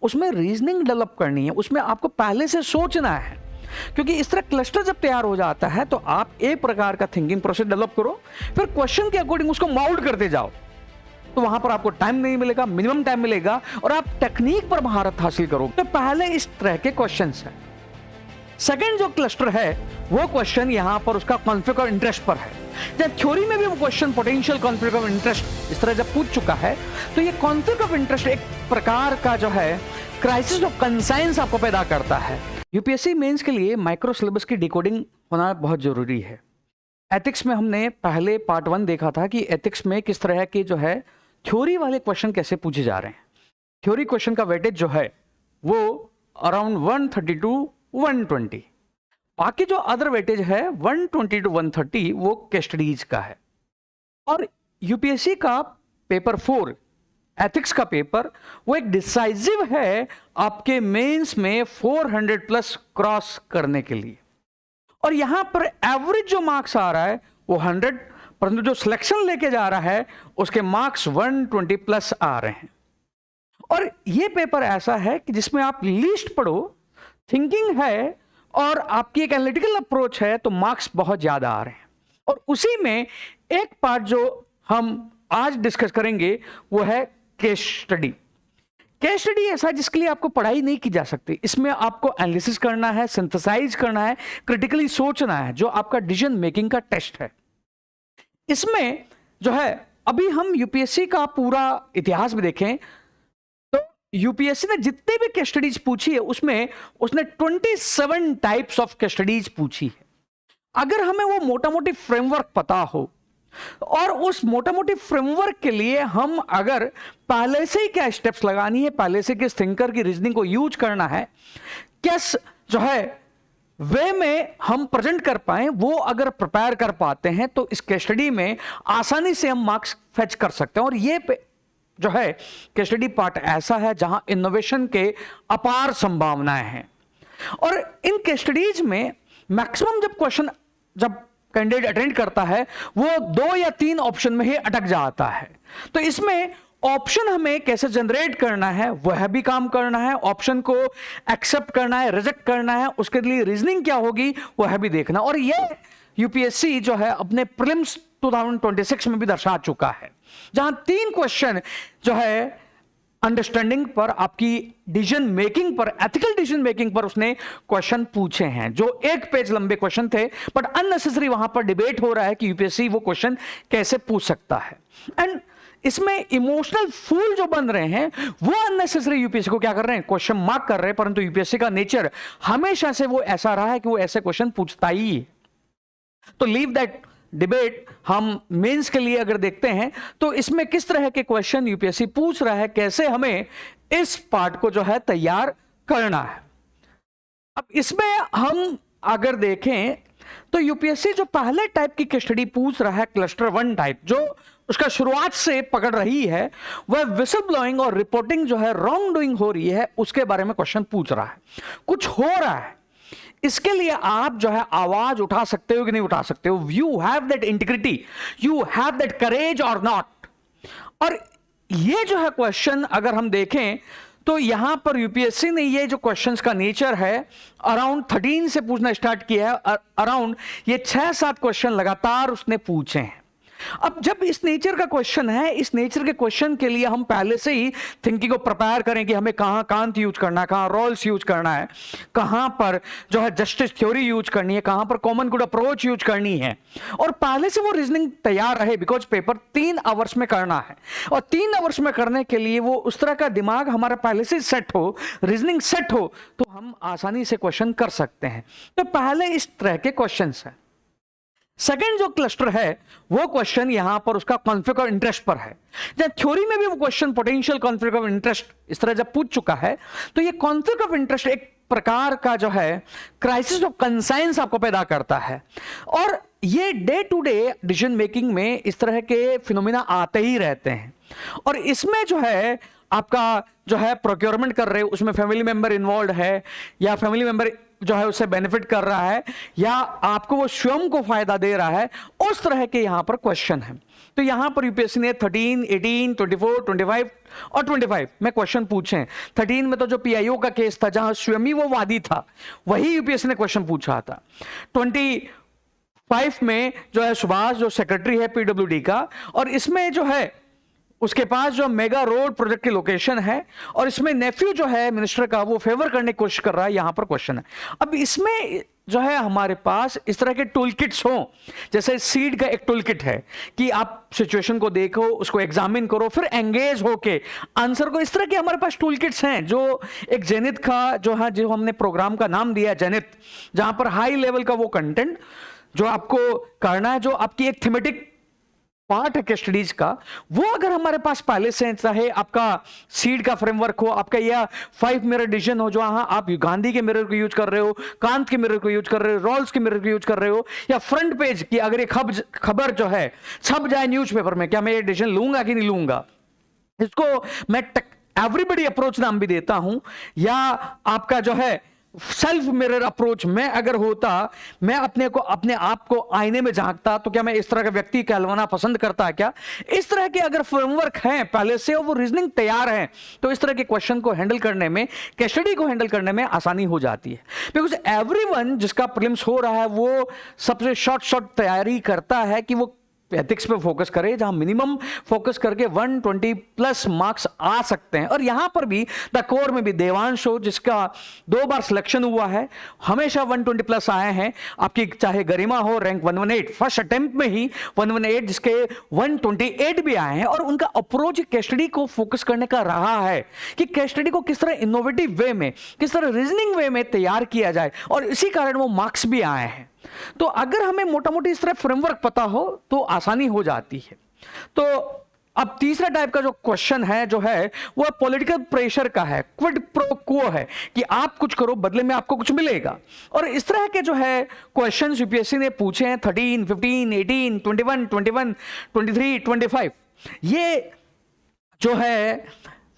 उसमें reasoning develop करनी है, उसमें आपको पहले से सोचना है, क्योंकि इस तरह क्लस्टर जब तैयार हो जाता है तो आप एक प्रकार का थिंकिंग प्रोसेस डेवलप करो, फिर क्वेश्चन के अकॉर्डिंग उसको माउल्ड करते जाओ, तो वहां पर आपको टाइम नहीं मिलेगा, मिनिमम टाइम मिलेगा और आप टेक्निक पर महारत हासिल करोगे। तो पहले इस तरह के क्वेश्चंस हैं। सेकंड जो क्लस्टर है वो क्वेश्चन यहां पर उसका कॉन्फ्लिक्ट ऑफ इंटरेस्ट पर है। जब थ्योरी में भी वो question potential conflict of interest इस तरह जब पूछ चुका है, तो ये कॉन्फ्लिक्ट ऑफ इंटरेस्ट एक प्रकार का जो है क्राइसिस ऑफ कंसाइंस आपको पैदा करता है। यूपीएससी मेंस के लिए माइक्रो सिलेबस की डिकोडिंग होना बहुत जरूरी है। एथिक्स में हमने पहले पार्ट 1 देखा था कि एथिक्स में किस तरह के जो है थ्योरी वाले क्वेश्चन कैसे पूछे जा रहे हैं। थ्योरी क्वेश्चन का वेटेज जो है वो अराउंड 130 टू 120, बाकी जो अदर वेटेज है 120 टू 130 वो केस स्टडीज का है। और यूपीएससी का पेपर 4 एथिक्स का पेपर वो एक डिसाइसिव है आपके मेंस में 400 प्लस क्रॉस करने के लिए। और यहां पर एवरेज जो मार्क्स आ रहा है वो 100, परंतु जो सिलेक्शन लेके जा रहा है उसके मार्क्स 120 प्लस आ रहे हैं। और ये पेपर ऐसा है कि जिसमें आप लीस्ट पढ़ो, थिंकिंग है और आपकी एक एनालिटिकल अप्रोच है, तो मार्क्स बहुत ज्यादा आ रहे हैं। और उसी में एक पार्ट जो हम आज डिस्कस करेंगे वो है केस स्टडी। केस स्टडी ऐसा जिसके लिए आपको पढ़ाई नहीं की जा सकती। इसमें आपको एनालिसिस करना है, सिंथेसाइज करना है, क्रिटिकली सोचना है, जो आपका डिसीजन मेकिंग का टेस्ट है। इसमें जो है अभी हम यूपीएससी का पूरा इतिहास भी देखें तो यूपीएससी ने जितने भी केस स्टडीज पूछी है उसमें उसने 27 टाइप्स ऑफ केस स्टडीज पूछी है। अगर हमें वो मोटा मोटी फ्रेमवर्क पता हो और उस मोटा मोटी फ्रेमवर्क के लिए हम अगर पहले से ही क्या स्टेप्स लगानी है, पहले से किस थिंकर की रीजनिंग को यूज करना है, किस जो है वे में हम प्रेजेंट कर पाए, वो अगर प्रिपेयर कर पाते हैं तो इस केस स्टडी में आसानी से हम मार्क्स फेच कर सकते हैं। और ये जो है केस स्टडी पार्ट ऐसा है जहां इनोवेशन के अपार संभावनाएं हैं। और इन केस स्टडीज में मैक्सिमम जब क्वेश्चन जब कैंडिडेट अटेंड करता है वो 2 या 3 ऑप्शन में ही अटक जाता है। तो इसमें ऑप्शन हमें कैसे जनरेट करना है वह भी काम करना है, ऑप्शन को एक्सेप्ट करना है, रिजेक्ट करना है, उसके लिए रीजनिंग क्या होगी वह भी देखना। और ये यूपीएससी जो है अपने प्रीलिम्स 2026 में भी दर्शा चुका है, जहां 3 क्वेश्चन जो है अंडरस्टैंडिंग पर, आपकी डिसीजन मेकिंग पर, एथिकल डिसीजन मेकिंग पर उसने क्वेश्चन पूछे हैं, जो 1 पेज लंबे क्वेश्चन थे, बट अननेसेसरी वहां पर डिबेट हो रहा है कि यूपीएससी वो क्वेश्चन कैसे पूछ सकता है। एंड इसमें इमोशनल फूल जो बन रहे हैं वो अननेसेसरी यूपीएससी को क्या कर रहे हैं, क्वेश्चन मार्क कर रहे हैं, परंतु यूपीएससी का नेचर हमेशा से वो ऐसा रहा है कि वो ऐसे क्वेश्चन पूछता ही है। तो लीव दैट डिबेट। हम मेंस के लिए अगर देखते हैं तो इसमें किस तरह के क्वेश्चन यूपीएससी पूछ रहा है, कैसे हमें इस पार्ट को जो है तैयार करना है। अब इसमें हम अगर देखें तो यूपीएससी जो पहले टाइप की केस स्टडी पूछ रहा है, क्लस्टर 1 टाइप, जो उसका शुरुआत से पकड़ रही है, वह विसल ब्लोइंग और रिपोर्टिंग जो है रॉन्ग डूइंग हो रही है उसके बारे में क्वेश्चन पूछ रहा है। कुछ हो रहा है, इसके लिए आप जो है आवाज उठा सकते हो कि नहीं उठा सकते हो, you have that integrity, you have that courage और नॉट। और ये जो है क्वेश्चन अगर हम देखें तो यहां पर यूपीएससी ने ये जो क्वेश्चंस का नेचर है अराउंड 13 से पूछना स्टार्ट किया है, अराउंड ये 6-7 क्वेश्चन लगातार उसने पूछे हैं। अब जब इस नेचर का क्वेश्चन है, इस नेचर के क्वेश्चन के लिए हम पहले से ही थिंकिंग को प्रिपेयर करें कि हमें कहां कांत यूज करना है, कहां रॉल्स यूज करना है, कहां पर जो है जस्टिस थ्योरी यूज करनी है, कहां पर कॉमन गुड अप्रोच यूज करनी है, और पहले से वो रीजनिंग तैयार रहे, बिकॉज पेपर 3 आवर्स में करना है। और 3 आवर्स में करने के लिए वो उस तरह का दिमाग हमारा पहले से सेट हो, रीजनिंग सेट हो, तो हम आसानी से क्वेश्चन कर सकते हैं। तो पहले इस तरह के क्वेश्चन है। सेकंड जो क्लस्टर है वो क्वेश्चन यहां पर उसका कॉन्फ्लिक्ट ऑफ इंटरेस्ट पर है। जब थ्योरी में भी वो question potential conflict of interest इस तरह जब पूछ चुका है, तो ये कॉन्फ्लिक्ट ऑफ इंटरेस्ट एक प्रकार का जो है क्राइसिस ऑफ कंसाइंस आपको पैदा करता है। और ये day to day decision making में इस तरह के फिनोमिना आते ही रहते हैं। और इसमें जो है आपका जो है प्रोक्योरमेंट कर रहे हो उसमें फैमिली मेंबर इन्वॉल्व है, या फैमिली मेंबर जो है उससे बेनिफिट कर रहा है या आपको वो स्वयं को फायदा दे रहा है, उस तरह के यहां पर क्वेश्चन है। तो यहां पर यूपीएससी ने 13, 18, 24, 25 और 25 में क्वेश्चन पूछे। 13 में तो जो पीआईओ का केस था जहां स्वयं ही वो वादी था, वही यूपीएससी ने क्वेश्चन पूछा था। 25 में जो है सुभाष जो सेक्रेटरी है पीडब्ल्यूडी का, और इसमें जो है उसके पास जो मेगा रोड प्रोजेक्ट की लोकेशन है, और इसमें नेफ्यू जो है मिनिस्टर का वो फेवर करने की कोशिश कर रहा है, यहां पर क्वेश्चन है। अब इसमें जो है हमारे पास इस तरह के टूल किट्स हो, जैसे सीड का एक टूल किट है कि आप सिचुएशन को देखो, उसको एग्जामिन करो, फिर एंगेज होके आंसर को, इस तरह के हमारे पास टूल किट्स हैं। जो एक जेनिथ का जो है, जो हमने प्रोग्राम का नाम दिया जेनिथ, जहां पर हाई लेवल का वो कंटेंट जो आपको करना है, जो आपकी एक थीमेटिक पार्ट है केस स्टडीज का, वो अगर हमारे पास पहले से, चाहे आपका सीड का फ्रेमवर्क हो, आपका यह 5 मिरर डिसीजन हो, जो आप गांधी के मिरर को यूज कर रहे हो, कांत के मिरर को यूज कर रहे हो, रॉल्स के मिरर को यूज कर रहे हो, या फ्रंट पेज की अगर ये खबर जो है छप जाए न्यूज़पेपर में, क्या मैं ये डिसीजन लूंगा कि नहीं लूंगा, इसको मैं एवरीबडी अप्रोच नाम भी देता हूं। या आपका जो है सेल्फ मिरर अप्रोच में अगर होता, मैं अपने आप को आईने में झांकता, तो क्या मैं इस तरह का व्यक्ति कहलवाना पसंद करता क्या? इस तरह के अगर फ्रेमवर्क है पहले से और वो रीजनिंग तैयार है, तो इस तरह के क्वेश्चन को हैंडल करने में, केस स्टडी को हैंडल करने में आसानी हो जाती है। बिकॉज एवरीवन जिसका प्रीलिम्स हो रहा है वो सबसे शॉर्ट तैयारी करता है कि वो एथिक्स पे फोकस करे, जहां मिनिमम फोकस करके 120 प्लस मार्क्स आ सकते हैं। और यहां पर भी द कोर में भी देवांश हो, जिसका 2 बार सिलेक्शन हुआ है, हमेशा 120 प्लस आए हैं। आपकी चाहे गरिमा हो, रैंक 118 फर्स्ट अटेम्प्ट में ही 118, जिसके 128 भी आए हैं। और उनका अप्रोच केस स्टडी को फोकस करने का रहा है कि केस स्टडी को किस तरह इनोवेटिव वे में, किस तरह रीजनिंग वे में तैयार किया जाए, और इसी कारण वो मार्क्स भी आए हैं। तो अगर हमें मोटा मोटी इस तरह फ्रेमवर्क पता हो तो आसानी हो जाती है। तो अब तीसरा टाइप का जो क्वेश्चन है जो है वो पॉलिटिकल प्रेशर का है, क्विड प्रो क्वो है, कि आप कुछ करो बदले में आपको कुछ मिलेगा। और इस तरह के जो है क्वेश्चन यूपीएससी ने पूछे हैं 13, 15, 18, 21, 21, 23, 25। ये जो है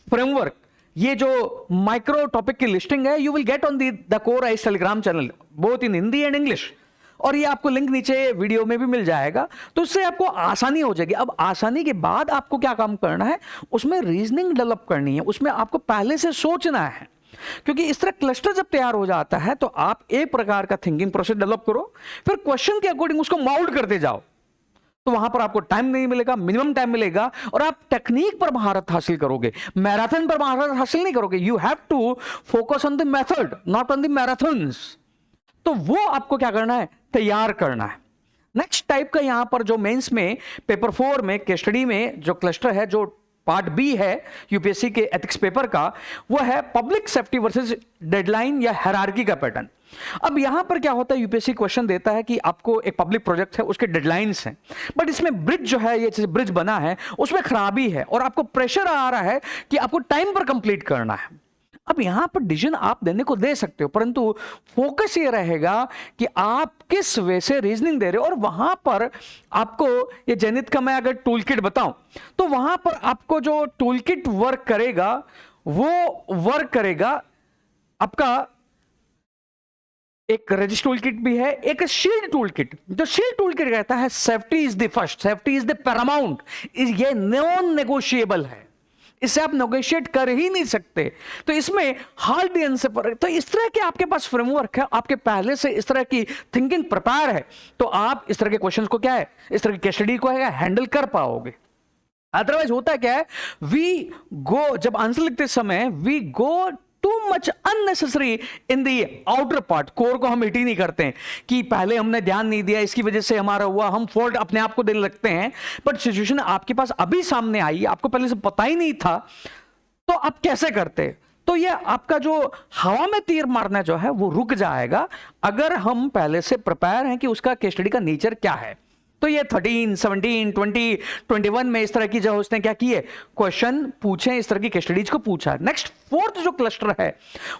फ्रेमवर्क, ये जो माइक्रो टॉपिक की लिस्टिंग है, you will get on the core ice Telegram channel, both in Hindi and English, और ये आपको लिंक नीचे वीडियो में भी मिल जाएगा। तो उससे आपको आसानी हो जाएगी। अब आसानी के बाद आपको क्या काम करना है, उसमें रीजनिंग डेवलप करनी है, उसमें आपको पहले से सोचना है। क्योंकि इस तरह क्लस्टर जब तैयार हो जाता है तो आप एक प्रकार का थिंकिंग प्रोसेस डेवलप करो, फिर क्वेश्चन के अकॉर्डिंग उसको माउल्ड करते जाओ, तो वहां पर आपको टाइम नहीं मिलेगा, मिनिमम टाइम मिलेगा, और आप टेक्निक पर महारत हासिल करोगे, मैराथन पर महारत हासिल नहीं करोगे। You have to focus on the method, not on the marathons. तो वो आपको क्या करना है, तैयार करना है। नेक्स्ट टाइप का यहां पर जो मेंस में पेपर 4 में केस स्टडी में जो क्लस्टर है, जो पार्ट बी है यूपीएससी के एथिक्स पेपर का, वो है पब्लिक सेफ्टी वर्सेस डेडलाइन या हायरार्की का पैटर्न। अब यहां पर क्या होता है, यूपीएससी क्वेश्चन देता है कि आपको एक पब्लिक प्रोजेक्ट है, उसके डेडलाइंस हैं, बट इसमें ब्रिज जो है, ये ब्रिज बना है, उसमें खराबी है और आपको प्रेशर आ रहा है कि आपको टाइम पर कंप्लीट करना है। अब यहां पर डिसीजन आप देने को दे सकते हो, परंतु फोकस ये रहेगा कि आप किस वे से रीजनिंग दे रहे हो। और वहां पर आपको ये जेनिथ का मैं अगर टूल किट बताऊं, तो वहां पर आपको जो टूल किट वर्क करेगा, वो वर्क करेगा आपका एक रजिस्टर टूल किट भी है, एक शील्ड टूल किट। जो शील्ड टूल किट कहता है safety is the first, safety is the Paramount, ये नॉन नेगोशिएबल है, इससे आप नेगोशिएट कर ही नहीं सकते। तो इसमें हार्ड आंसर पर, तो इस तरह के आपके पास फ्रेमवर्क है, आपके पहले से इस तरह की थिंकिंग प्रिपेयर है, तो आप इस तरह के क्वेश्चंस को क्या है, इस तरह की केस स्टडी को है हैंडल कर पाओगे। अदरवाइज होता क्या है, वी गो, जब आंसर लिखते समय we go too much unnecessary in the outer part, core को हम हिट ही नहीं करते हैं कि पहले हमने ध्यान नहीं दिया, इसकी वजह से हमारा हुआ, हम फॉल्ट अपने आप को देने लगते हैं। बट सिचुएशन आपके पास अभी सामने आई, आपको पहले से पता ही नहीं था, तो आप कैसे करते? तो ये आपका जो हवा में तीर मारना जो है वो रुक जाएगा, अगर हम पहले से प्रिपेयर हैं कि उसका केस स्टडी का नेचर क्या है। तो ये 13, 17, 20, 21 में इस तरह की जो उसने क्या किए, क्वेश्चन पूछे, इस तरह की केस स्टडीज को पूछा। नेक्स्ट फोर्थ जो क्लस्टर है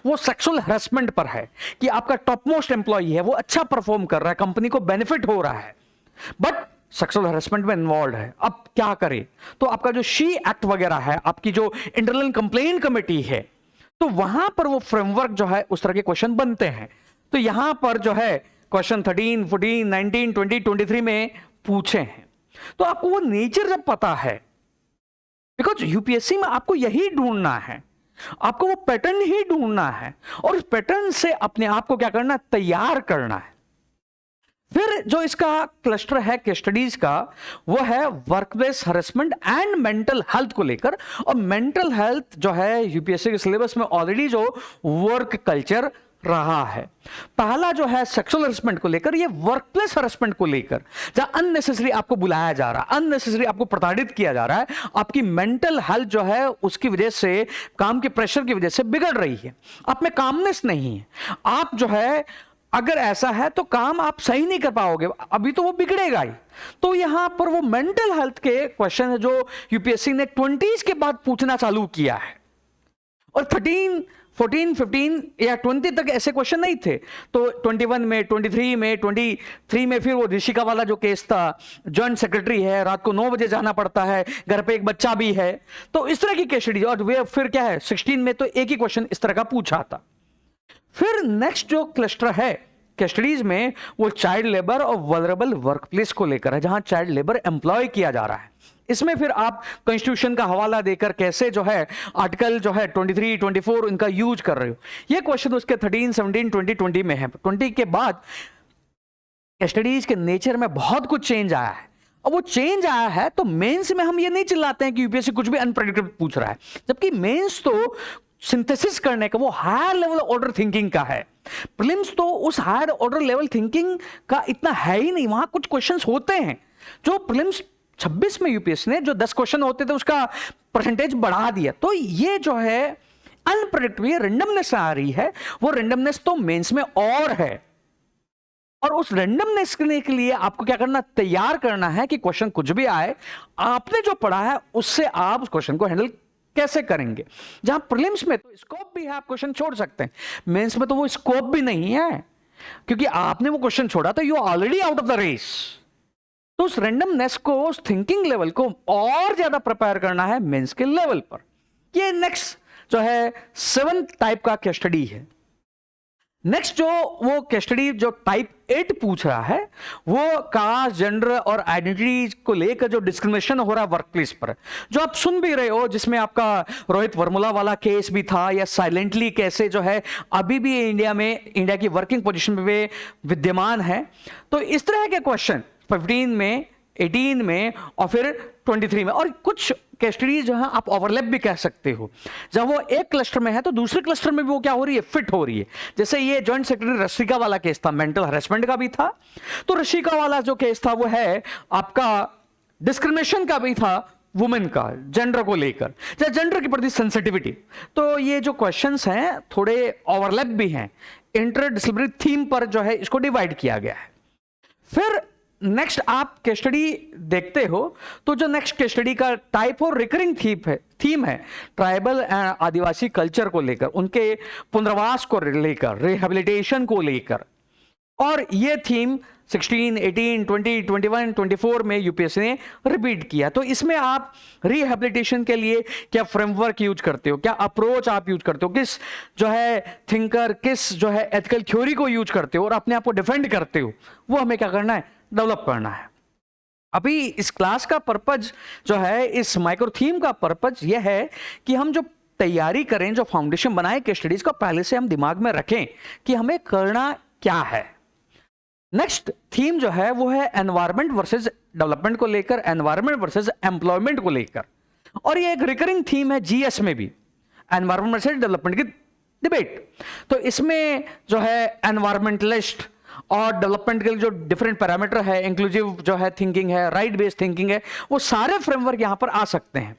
वो सेक्सुअल हैरेसमेंट पर है, कि आपका टॉप मोस्ट एम्प्लॉई है, वो अच्छा परफॉर्म कर रहा है, कंपनी को बेनिफिट हो रहा है, बट सेक्सुअल हैरेसमेंट में इन्वॉल्व है। अब क्या करे? तो आपका जो शी एक्ट वगैरह है, आपकी जो इंटरनल कंप्लेंट कमेटी है, तो वहां पर वो फ्रेमवर्क जो है उस तरह के क्वेश्चन बनते हैं। तो यहां पर जो है क्वेश्चन 13, 14, 19, 20, 23 में पूछे हैं। तो आपको वो नेचर जब पता है, बिकॉज यूपीएससी में आपको यही ढूंढना है, आपको वो पैटर्न ही ढूंढना है और उस पैटर्न से अपने आप को क्या करना है, तैयार करना है। फिर जो इसका क्लस्टर है केस स्टडीज का, वो है workplace harassment and mental health को लेकर। और मेंटल हेल्थ जो है यूपीएससी के सिलेबस में ऑलरेडी जो वर्क कल्चर रहा है। पहला जो है सेक्सुअल हरेसमेंट को लेकर, ये वर्कप्लेस हरेसमेंट को लेकर, जहां अननेसेसरी आपको बुलाया जा रहा है, अननेसेसरी आपको प्रताड़ित किया जा रहा है, आपकी मेंटल हेल्थ जो है उसकी वजह से, काम के प्रेशर की वजह से बिगड़ रही है, आप में कामनेस नहीं है, आप जो है अगर ऐसा है तो काम आप सही नहीं कर पाओगे, अभी तो वो बिगड़ेगा ही। तो यहां पर वो मेंटल हेल्थ के क्वेश्चन है जो यूपीएससी ने 20s के बाद पूछना चालू किया है। और 13, 14, 15 या 20 तक ऐसे क्वेश्चन नहीं थे। तो 21 में, 23 में, 23 में फिर वो ऋषिका वाला जो केस था, जॉइंट सेक्रेटरी है, रात को 9 बजे जाना पड़ता है, घर पे एक बच्चा भी है, तो इस तरह की केस स्टडी। और वे फिर क्या है 16 में तो एक ही क्वेश्चन इस तरह का पूछा था। फिर नेक्स्ट जो क्लस्टर है केस स्टडीज में, वो चाइल्ड लेबर और वल्नरेबल वर्कप्लेस को लेकर है, जहां चाइल्ड लेबर एम्प्लॉय किया जा रहा है। इसमें फिर आप कॉन्स्टिट्यूशन का हवाला देकर कैसे जो है आर्टिकल जो है 23, 24 इनका यूज कर रहे हो, ये क्वेश्चन उसके 13, 17, 20, 20 में है। 20 के बाद स्टडीज के नेचर में बहुत कुछ चेंज आया है। अब वो चेंज आया है तो मेंस में हम ये नहीं चिल्लाते हैं कि यूपीएससी कुछ भी अनप्रेडिक्टेबल पूछ रहा है, जबकि मेंस तो सिंथेसिस करने का, वो हायर लेवल ऑर्डर थिंकिंग का है। प्रीलिम्स तो उस हायर ऑर्डर लेवल थिंकिंग का इतना है ही नहीं। वहां कुछ क्वेश्चंस होते हैं जो प्रीलिम्स 26 में यूपीएससी ने जो 10 क्वेश्चन होते थे उसका परसेंटेज बढ़ा दिया। तो ये जो है अनप्रेडिक्टेबल रेंडमनेस आ रही है, वो रेंडमनेस तो मेंस में और है। और उस रेंडमनेस के लिए आपको क्या करना, तैयार करना है कि क्वेश्चन कुछ भी आए, आपने जो पढ़ा है उससे आप उस क्वेश्चन को हैंडल कैसे करेंगे। जहां प्रीलिम्स में तो स्कोप भी है, आप क्वेश्चन छोड़ सकते हैं, मेंस में तो वो स्कोप भी नहीं है, क्योंकि आपने वो क्वेश्चन छोड़ा तो you already out of the race. तो उस रेंडमनेस को, उस थिंकिंग लेवल को और ज्यादा प्रिपेयर करना है मेंस के लेवल पर। ये नेक्स्ट जो है 7th टाइप का केस स्टडी है। नेक्स्ट जो वो केस स्टडी जो टाइप 8 पूछ रहा है, वो कास्ट, जेंडर और आइडेंटिटी को लेकर जो डिस्क्रिमिनेशन हो रहा है वर्कप्लेस पर, जो आप सुन भी रहे हो, जिसमें आपका रोहित वर्मुला वाला केस भी था, या साइलेंटली कैसे जो है अभी भी इंडिया में, इंडिया की वर्किंग पोजीशन पे विद्यमान है। तो इस तरह के क्वेश्चन 15 में, 18 में और फिर 23 में। और कुछ केस स्टडीज जो है आप ओवरलैप भी कह सकते हो, जब वो एक क्लस्टर में है तो दूसरे क्लस्टर में भी वो क्या हो रही है, फिट हो रही है। जैसे ये जॉइंट सेक्रेटरी रशिका वाला केस था, मेंटल हरेसमेंट का भी था, तो रशिका वाला जो केस था वो है आपका डिस्क्रिमिनेशन का भी था, वुमेन का, जेंडर को लेकर, या जेंडर के प्रति सेंसिटिविटी। तो ये जो क्वेश्चंस हैं थोड़े ओवरलैप भी हैं, इंटरडिसिप्लिनरी थीम पर जो है इसको डिवाइड किया गया है। फिर नेक्स्ट आप केस स्टडी देखते हो तो जो नेक्स्ट केस स्टडी का टाइप और रिकरिंग थीम है ट्राइबल एंड आदिवासी कल्चर को लेकर, उनके पुनर्वास को लेकर, रिहेबिलिटेशन को लेकर। और ये थीम 16, 18, 20, 21, 24 में यूपीएससी ने रिपीट किया। तो इसमें आप रिहेबिलिटेशन के लिए क्या फ्रेमवर्क यूज करते हो, क्या अप्रोच आप यूज करते हो, किस जो है थिंकर, किस जो है एथिकल थ्योरी को यूज करते हो और अपने आप को डिफेंड करते हो, वो हमें क्या करना है, डेवलप करना है। अभी इस क्लास का पर्पज जो है, इस माइक्रो थीम का पर्पज यह है कि हम जो तैयारी करें, जो फाउंडेशन बनाए केस स्टडीज का, पहले से हम दिमाग में रखें कि हमें करना क्या है। नेक्स्ट थीम जो है वो है एनवायरमेंट वर्सेस डेवलपमेंट को लेकर, एनवायरमेंट वर्सेस एम्प्लॉयमेंट को लेकर। और ये एक रिकरिंग थीम है जीएस में भी, एनवायरमेंट वर्सेस डेवलपमेंट की डिबेट। तो इसमें जो है एनवायरमेंटलिस्ट और डेवलपमेंट के लिए जो डिफरेंट पैरामीटर है, इंक्लूसिव जो है थिंकिंग है, राइट बेस्ड थिंकिंग है, वो सारे फ्रेमवर्क यहां पर आ सकते हैं।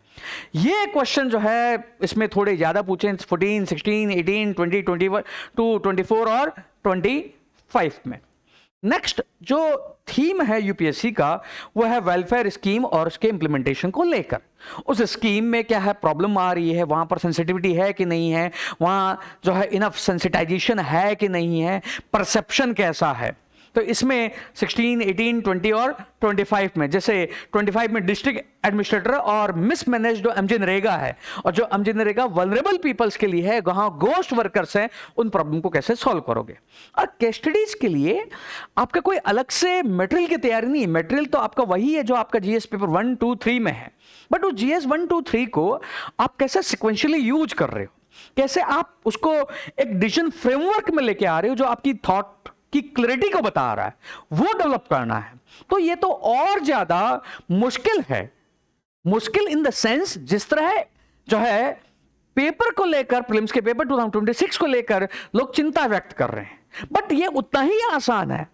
ये क्वेश्चन जो है इसमें थोड़े ज्यादा पूछे 14, 16, 18, 20, 21, 24 और 25 में। नेक्स्ट जो थीम है यूपीएससी का वो है वेलफेयर स्कीम और उसके इंप्लीमेंटेशन को लेकर। उस स्कीम में क्या है, प्रॉब्लम आ रही है, वहां पर सेंसिटिविटी है कि नहीं है, वहां जो है इनफ सेंसिटाइजेशन है कि नहीं है, परसेप्शन कैसा है। तो इसमें 16, 18, 20 और 25 में, जैसे 25 में डिस्ट्रिक्ट एडमिनिस्ट्रेटर और मिसमैनेज जो एमजे नरेगा है, और जो एमजे नरेगा वल्नरेबल पीपल्स के लिए है, वहां गोस्ट वर्कर्स हैं, उन प्रॉब्लम को कैसे सॉल्व करोगे। और केस स्टडीज के लिए आपका कोई अलग से मटेरियल की तैयारी नहीं है, मटेरियल तो आपका वही है जो आपका जीएस पेपर 1, 2, 3 में है, बट उस जीएस 1, 2, 3 को आप कैसे सिक्वेंशियली यूज कर रहे हो, कैसे आप उसको एक डिसीजन फ्रेमवर्क में लेके आ रहे हो जो आपकी थॉट की क्लैरिटी को बता रहा है, वो डेवलप करना है। तो ये तो और ज्यादा मुश्किल है, मुश्किल इन द सेंस जिस तरह जो है पेपर को लेकर, प्रीलिम्स के पेपर 2026 को लेकर लोग चिंता व्यक्त कर रहे हैं, बट ये उतना ही आसान है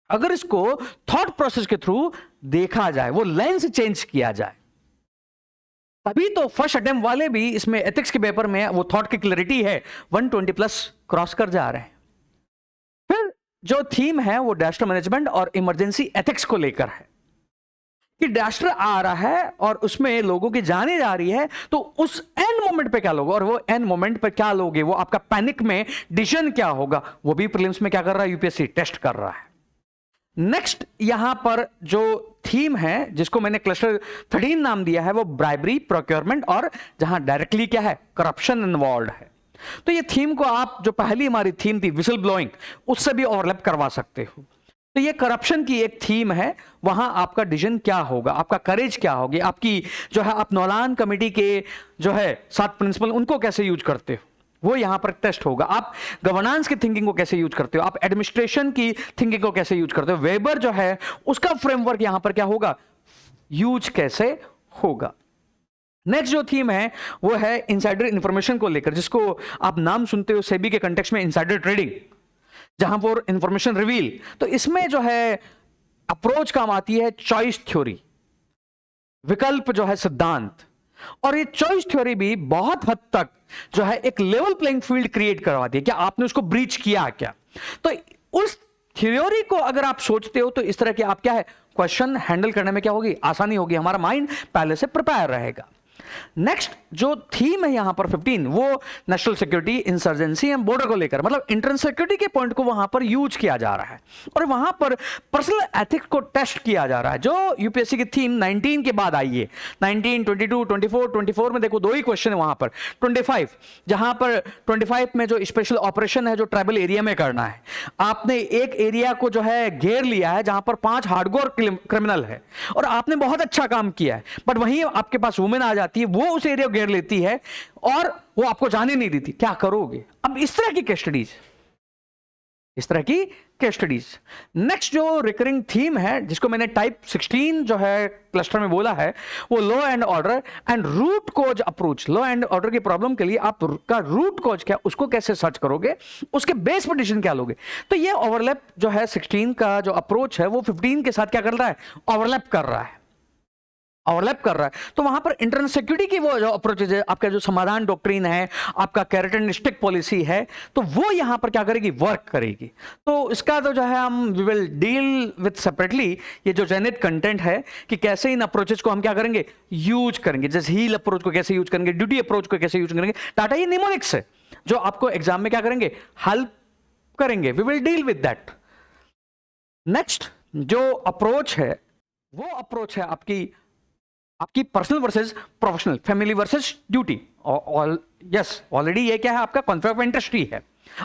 अगर इसको थॉट प्रोसेस के थ्रू देखा जाए, वो लेंस चेंज किया जाए। तभी तो फर्स्ट अटेम्प्ट वाले भी इसमें एथिक्स के पेपर में वो थॉट की क्लैरिटी है 120+ क्रॉस कर जा रहे हैं। फिर जो थीम है वो डिजास्टर मैनेजमेंट और इमरजेंसी एथिक्स को लेकर है कि डिजास्टर आ रहा है और उसमें लोगों की जाने जा रही है, तो उस एंड मोमेंट पे क्या लोगे, और वो एंड मोमेंट पे क्या लोगे, वो आपका पैनिक में डिसीजन क्या होगा, वो भी प्रीलिम्स में क्या कर रहा है, यूपीएससी टेस्ट कर रहा है। नेक्स्ट यहां पर जो थीम है जिसको मैंने क्लस्टर 13 नाम दिया है, वो ब्राइबरी, प्रोक्योरमेंट और जहां डायरेक्टली क्या है, करप्शन इन्वॉल्व है। तो ये थीम को आप, जो पहली हमारी थीम थी विसल ब्लोइंग, उससे भी ओवरलैप करवा सकते हो। तो ये करप्शन की एक थीम है, वहां आपका डिसीजन क्या होगा, आपका करेज क्या होगी, आपकी जो है आप नौलान कमेटी के जो है 7 प्रिंसिपल उनको कैसे यूज करते हो, वो यहां पर टेस्ट होगा। आप गवर्नेंस की थिंकिंग को कैसे यूज करते हो, आप एडमिनिस्ट्रेशन की थिंकिंग को कैसे यूज करते हो, वेबर जो है उसका फ्रेमवर्क यहां पर क्या होगा, यूज कैसे होगा। नेक्स्ट जो थीम है वो है इनसाइडर इंफॉर्मेशन को लेकर, जिसको आप नाम सुनते हो सेबी के कंटेक्स्ट में इनसाइडर ट्रेडिंग, जहां पर इंफॉर्मेशन रिवील। तो इसमें जो है अप्रोच काम आती है चॉइस थ्योरी, विकल्प जो है सिद्धांत, और ये चॉइस थ्योरी भी बहुत हद तक जो है एक लेवल प्लेइंग फील्ड क्रिएट करवाती है। क्या आपने उसको ब्रीच किया क्या, तो उस थ्योरी को अगर आप सोचते हो तो इस तरह के आप क्या है क्वेश्चन हैंडल करने में क्या होगी, आसानी होगी, हमारा माइंड पहले से प्रिपेयर रहेगा। नेक्स्ट जो थीम है यहां पर 15, वो national security, insurgency and border को लेकर, मतलब इंटरनल सिक्योरिटी के पॉइंट को वहां पर यूज किया जा रहा है और वहां पर पर्सनल एथिक्स को टेस्ट किया जा रहा है, जो यूपीएससी की थीम 19 के बाद आई है। 19, 22, 24 में देखो 2 ही क्वेश्चन है वहां पर। 25 जहां पर 25 में जो स्पेशल ऑपरेशन है जो ट्राइबल एरिया में करना है, आपने एक एरिया को जो है घेर लिया है जहां पर 5 हार्डकोर क्रिमिनल है और आपने बहुत अच्छा काम किया है, बट वहीं आपके पास वुमेन आ जाती है, वो उस एरिया को घेर लेती है और वो आपको जाने नहीं देती, क्या करोगे। अब इस तरह की केस स्टडीज, इस तरह की केस स्टडीज। नेक्स्ट जो रिकरिंग थीम है जिसको मैंने टाइप 16 जो है क्लस्टर में बोला है, वो law and order and root cause approach. Law and order की प्रॉब्लम के लिए आपका रूट कॉज क्या, उसको कैसे सर्च करोगे, उसके बेस पर डिसीजन क्या लोगे। तो ये ओवरलैप जो है 16 का जो अप्रोच है वो 15 के साथ क्या कर रहा है, ओवरलैप कर रहा है, ओवरलैप कर रहा है। तो वहां पर इंटरनल सिक्योरिटी की वो जो अप्रोचेज है, आपका जो समाधान डॉक्ट्रिन है, आपका कैरेक्टरिस्टिक पॉलिसी है, तो वो यहां पर क्या करेगी, वर्क करेगी। तो इसका तो जो है हम we will deal with separately, ये जो जेनेट कंटेंट है कि कैसे इन अप्रोचेज को हम क्या करेंगे, यूज करेंगे। जैसे हील अप्रोच को कैसे यूज करेंगे, ड्यूटी अप्रोच को कैसे यूज करेंगे, टाटा ये निमोनिक्स है जो आपको एग्जाम में क्या करेंगे, हेल्प करेंगे। We will deal with that. Next जो अप्रोच है वो अप्रोच है आपकी personal versus professional, family versus duty. Yes already ये क्या है, आपका कॉन्फ्लिक्ट ऑफ इंटरेस्ट ही है।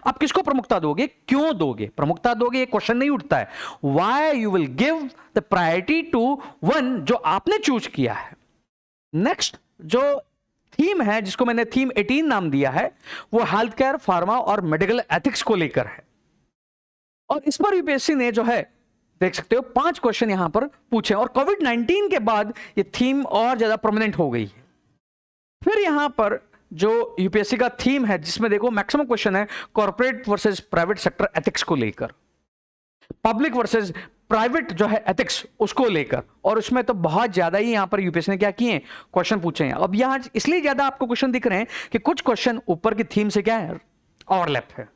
आप किसको प्रमुखता दोगे, क्यों दोगे, प्रमुखता दोगे, ये क्वेश्चन नहीं उठता है। Why you will give the priority to one जो आपने चूज किया है। नेक्स्ट जो थीम है जिसको मैंने थीम 18 नाम दिया है, वो हेल्थ केयर, फार्मा और मेडिकल एथिक्स को लेकर है। और इस पर यूपीएससी ने जो है देख सकते हो 5 क्वेश्चन यहां पर पूछे, और कोविड-19 के बाद ये थीम और ज्यादा प्रोमिनेंट हो गई है। फिर यहां पर जो यूपीएससी का थीम है जिसमें देखो मैक्सिमम क्वेश्चन है corporate versus private sector ethics को लेकर, पब्लिक वर्सेस प्राइवेट जो है एथिक्स उसको लेकर, और उसमें तो बहुत ज्यादा ही यहां पर यूपीएससी ने क्या किए हैं, क्वेश्चन पूछे हैं। अब यहां इसलिए ज्यादा आपको क्वेश्चन दिख रहे हैं कि कुछ क्वेश्चन ऊपर की थीम से क्या है, ओवरलैप है।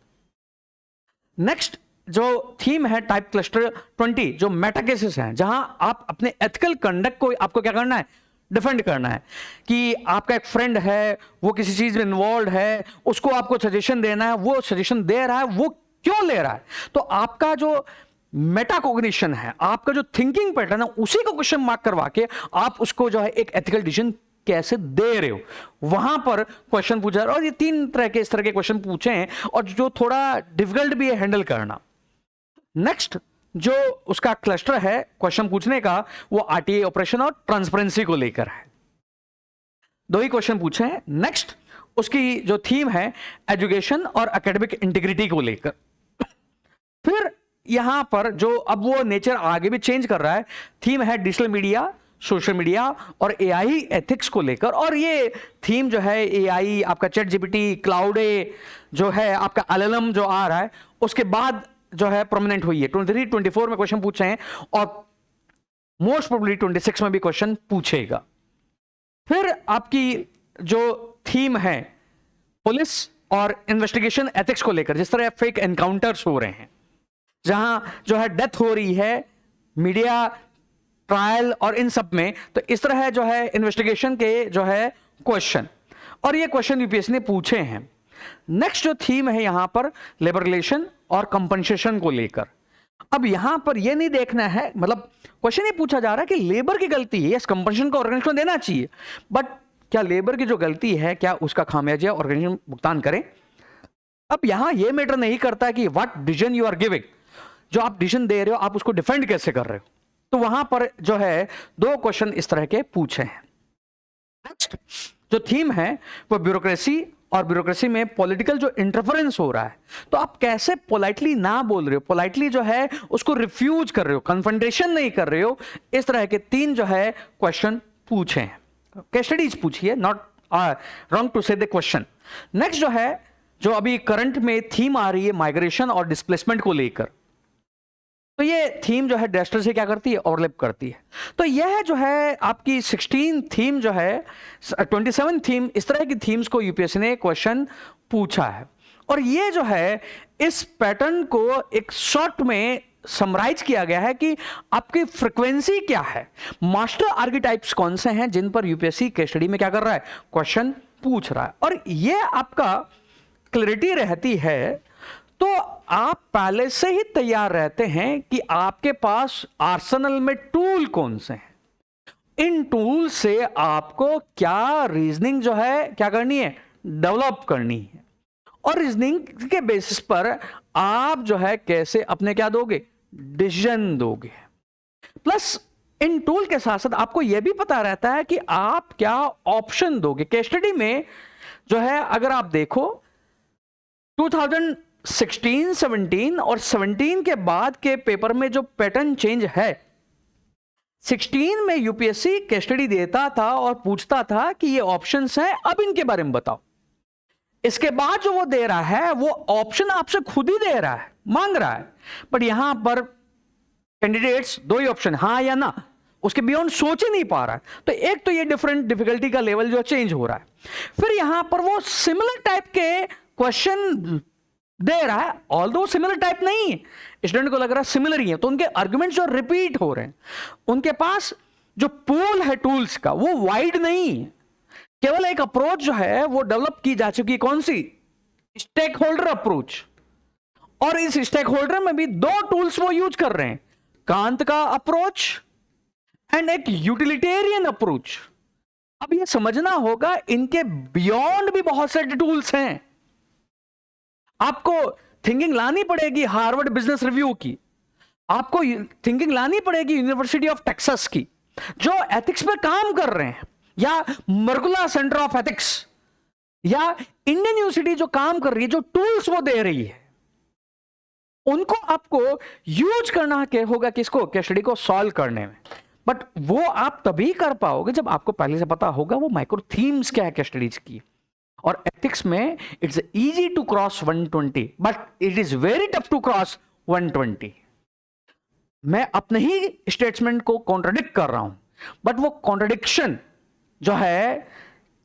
नेक्स्ट जो थीम है टाइप क्लस्टर 20, जो मेटा केसेस हैं, जहां आप अपने एथिकल कंडक्ट को आपको क्या करना है, डिफेंड करना है। कि आपका एक फ्रेंड है, वो किसी चीज में इन्वॉल्व है, उसको आपको सजेशन देना है, वो सजेशन दे रहा है, वो क्यों ले रहा है। तो आपका जो मेटाकॉग्निशन है, आपका जो थिंकिंग पैटर्न है उसी को क्वेश्चन मार्क करवा के आप उसको जो है एक एथिकल डिसीजन कैसे दे रहे हो, वहां पर क्वेश्चन पूछा। और ये 3 तरह के इस तरह के क्वेश्चन पूछे हैं और जो थोड़ा डिफिकल्ट भी है हैंडल करना। नेक्स्ट जो उसका क्लस्टर है क्वेश्चन पूछने का, वो आरटीआई ऑपरेशन और ट्रांसपेरेंसी को लेकर है। 2 ही क्वेश्चन पूछे हैं। नेक्स्ट उसकी जो थीम है एजुकेशन और एकेडमिक इंटीग्रिटी को लेकर। फिर यहां पर जो अब वो नेचर आगे भी चेंज कर रहा है, थीम है डिजिटल मीडिया, सोशल मीडिया और एआई एथिक्स को लेकर। और ये थीम जो है एआई, आपका चैट जीपीटी, क्लाउड जो है, आपका एलएलएम जो आ रहा है, उसके बाद जो है प्रोमिनेंट हुई है। 23, 24 में क्वेश्चन पूछे हैं और मोस्ट प्रोबेबली 26 में भी क्वेश्चन पूछेगा। फिर आपकी जो थीम है पुलिस और इन्वेस्टिगेशन एथिक्स को लेकर, जिस तरह फेक एनकाउंटर्स हो रहे हैं, जहां जो है डेथ हो रही है, मीडिया ट्रायल और इन सब में, तो इस तरह जो है इन्वेस्टिगेशन के जो है क्वेश्चन, और ये क्वेश्चन यूपीएससी ने पूछे हैं। नेक्स्ट जो थीम है यहां पर लेबर रिलेशन और कंपनसेशन को लेकर। अब यहां पर ये नहीं देखना है, मतलब क्वेश्चन ये पूछा जा रहा है कि लेबर की गलती है, यस कंपनसेशन को ऑर्गेनाइजेशन को देना चाहिए, बट क्या लेबर की जो गलती है क्या उसका खामियाजा ऑर्गेनाइजेशन भुगतान करे। अब यहां ये मैटर नहीं करता कि what decision you are giving, जो आप डिसीजन दे रहे हो आप उसको डिफेंड कैसे कर रहे हो। तो वहां पर जो है 2 क्वेश्चन इस तरह के पूछे हैं। नेक्स्ट जो थीम है वो ब्यूरोक्रेसी, और ब्यूरोक्रेसी में पॉलिटिकल जो इंटरफेरेंस हो रहा है, तो आप कैसे पोलाइटली ना बोल रहे हो, पोलाइटली जो है उसको रिफ्यूज कर रहे हो, कन्फ्रंटेशन नहीं कर रहे हो। इस तरह के 3 जो है क्वेश्चन पूछे हैं। केस स्टडीज पूछी है, नॉट रॉन्ग टू से द क्वेश्चन। नेक्स्ट जो है, जो अभी करंट में थीम आ रही है माइग्रेशन और डिस्प्लेसमेंट को लेकर, तो ये थीम जो है डिजास्टर से क्या करती है, ओवरलैप करती है। तो यह जो है आपकी 16 थीम जो है, 27 थीम, इस तरह की थीम्स को यूपीएससी ने क्वेश्चन पूछा है। और ये जो है इस पैटर्न को एक शॉर्ट में समराइज किया गया है कि आपकी फ्रीक्वेंसी क्या है, मास्टर आर्किटाइप्स कौन से हैं जिन पर यूपीएससी केस स्टडी में क्या कर रहा है, क्वेश्चन पूछ रहा है। और ये आपका क्लैरिटी रहती है तो आप पहले से ही तैयार रहते हैं कि आपके पास आर्सेनल में टूल कौन से हैं, इन टूल से आपको क्या रीजनिंग जो है क्या करनी है, डेवलप करनी है। और रीजनिंग के बेसिस पर आप जो है कैसे अपने क्या दोगे, डिसीजन दोगे। प्लस इन टूल के साथ साथ आपको यह भी पता रहता है कि आप क्या ऑप्शन दोगे। केस स्टडी में जो है अगर आप देखो 2016, 17 और 17 के बाद के पेपर में जो पैटर्न चेंज है, 16 में यूपीएससी केस स्टडी देता था और पूछता था कि ये ऑप्शंस हैं, अब इनके बारे में बताओ। इसके बाद जो वो दे रहा है वो ऑप्शन आपसे खुद ही दे रहा है, मांग रहा है, बट यहां पर कैंडिडेट्स 2 ही ऑप्शन, हां या ना, उसके बियॉन्ड सोच ही नहीं पा रहा है। तो एक तो ये डिफरेंट डिफिकल्टी का लेवल जो चेंज हो रहा है। फिर यहां पर वो सिमिलर टाइप के क्वेश्चन दे रहा है, ऑल्दो सिमिलर टाइप नहीं है, स्टूडेंट को लग रहा है सिमिलर ही है, तो उनके आर्गुमेंट्स जो रिपीट हो रहे हैं, उनके पास जो पूल है टूल्स का वो वाइड नहीं है। केवल एक अप्रोच जो है वो डेवलप की जा चुकी है, कौन सी, स्टेक होल्डर अप्रोच। और इस स्टेक होल्डर में भी 2 टूल्स वो यूज कर रहे हैं, कांत का अप्रोच एंड एक यूटिलिटेरियन अप्रोच। अब ये समझना होगा इनके बियॉन्ड भी बहुत सारे टूल्स हैं। आपको थिंकिंग लानी पड़ेगी हार्वर्ड बिजनेस रिव्यू की, आपको थिंकिंग लानी पड़ेगी यूनिवर्सिटी ऑफ टेक्सास की, जो एथिक्स पे काम कर रहे हैं, या मर्गुला सेंटर ऑफ एथिक्स, या इंडियन यूनिवर्सिटी जो काम कर रही है, जो टूल्स वो दे रही है, उनको आपको यूज करना होगा किसको, केस स्टडी को सॉल्व करने में। बट वो आप तभी कर पाओगे जब आपको पहले से पता होगा वो माइक्रो थीम्स क्या है केस स्टडीज की। और एथिक्स में it's easy to cross 120 but it is very tough to cross 120। मैं अपने ही स्टेटमेंट को कॉन्ट्राडिक्ट कर रहा हूं, बट वो कॉन्ट्राडिक्शन जो है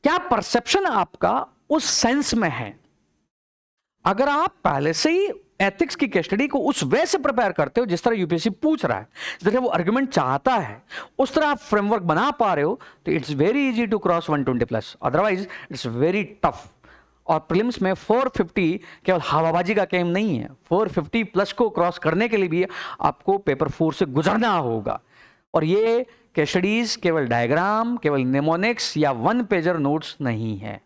क्या परसेप्शन आपका उस सेंस में है। अगर आप पहले से ही एथिक्स की केस स्टडी को उस वे से प्रिपेयर करते हो जिस तरह यूपीएससी पूछ रहा है, जिस तरह वो आर्गुमेंट चाहता है, उस तरह आप फ्रेमवर्क बना पा रहे हो, तो it's very easy to cross 120+, otherwise it's very tough. और प्रीलिम्स में 450 केवल हवाबाजी का गेम नहीं है, 450 प्लस को क्रॉस करने के लिए भी आपको पेपर 4 से गुजरना होगा। और ये केस स्टडीज केवल डायग्राम, केवल निमोनिक्स या वन पेजर नोट्स नहीं है।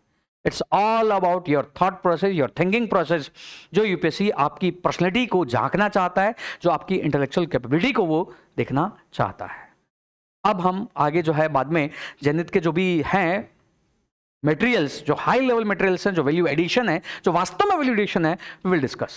It's all about your thought process, your thinking process, जो यूपीएससी आपकी पर्सनैलिटी को झांकना चाहता है, जो आपकी इंटेलेक्चुअल कैपेबिलिटी को वो देखना चाहता है। अब हम आगे जो है बाद में जनहित के जो भी हैं मटेरियल्स, जो हाई लेवल मटेरियल्स हैं, जो वैल्यू एडिशन है, जो वास्तव में वैल्यू एडिशन है, वी विल डिस्कस।